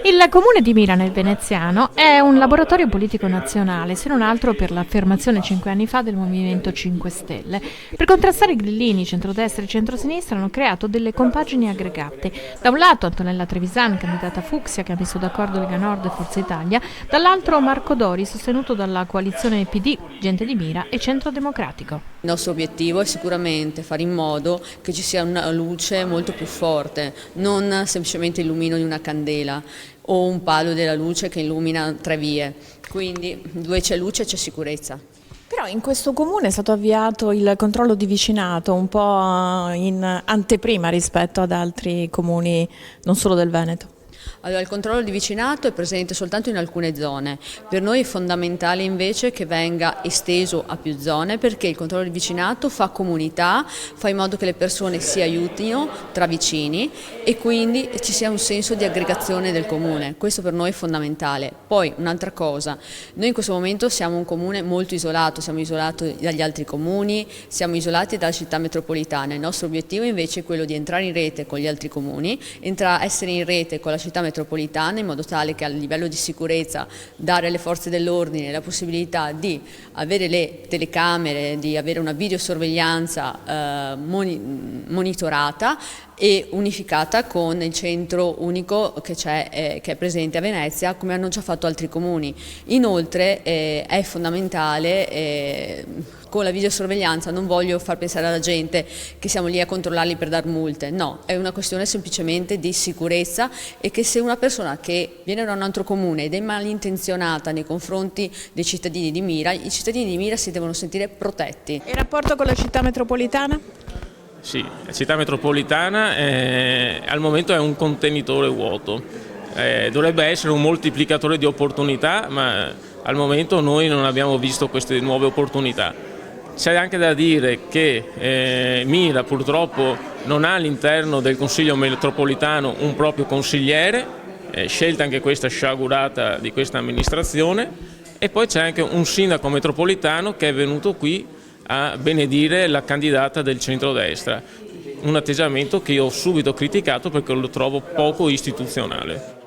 Il comune di Mira nel Veneziano è un laboratorio politico nazionale, se non altro per l'affermazione 5 anni fa del Movimento 5 Stelle. Per contrastare i grillini, centrodestra e centrosinistra hanno creato delle compagini aggregate. Da un lato Antonella Trevisan, candidata Fucsia, che ha messo d'accordo Lega Nord e Forza Italia, dall'altro Marco Dori, sostenuto dalla coalizione PD, Gente di Mira e Centro Democratico. Il nostro obiettivo è sicuramente fare in modo che ci sia una luce molto più forte, non semplicemente il lumino di una candela o un palo della luce che illumina 3 vie, quindi dove c'è luce c'è sicurezza. Però in questo comune è stato avviato il controllo di vicinato un po' in anteprima rispetto ad altri comuni non solo del Veneto. Allora, il controllo di vicinato è presente soltanto in alcune zone, per noi è fondamentale invece che venga esteso a più zone perché il controllo di vicinato fa comunità, fa in modo che le persone si aiutino tra vicini e quindi ci sia un senso di aggregazione del comune, questo per noi è fondamentale. Poi un'altra cosa, noi in questo momento siamo un comune molto isolato, siamo isolati dagli altri comuni, siamo isolati dalla città metropolitana, il nostro obiettivo invece è quello di entrare in rete con gli altri comuni, essere in rete con la città metropolitana in modo tale che a livello di sicurezza dare alle forze dell'ordine la possibilità di avere le telecamere, di avere una videosorveglianza monitorata e unificata con il centro unico che è presente a Venezia, come hanno già fatto altri comuni. Inoltre è fondamentale con la videosorveglianza, non voglio far pensare alla gente che siamo lì a controllarli per dar multe, no, è una questione semplicemente di sicurezza e che se una persona che viene da un altro comune ed è malintenzionata nei confronti dei cittadini di Mira, i cittadini di Mira si devono sentire protetti. E il rapporto con la città metropolitana? Sì, la città metropolitana al momento è un contenitore vuoto, dovrebbe essere un moltiplicatore di opportunità, ma al momento noi non abbiamo visto queste nuove opportunità. C'è anche da dire che Mira purtroppo non ha all'interno del Consiglio metropolitano un proprio consigliere, scelta anche questa sciagurata di questa amministrazione, e poi c'è anche un sindaco metropolitano che è venuto qui a benedire la candidata del centrodestra, un atteggiamento che io ho subito criticato perché lo trovo poco istituzionale.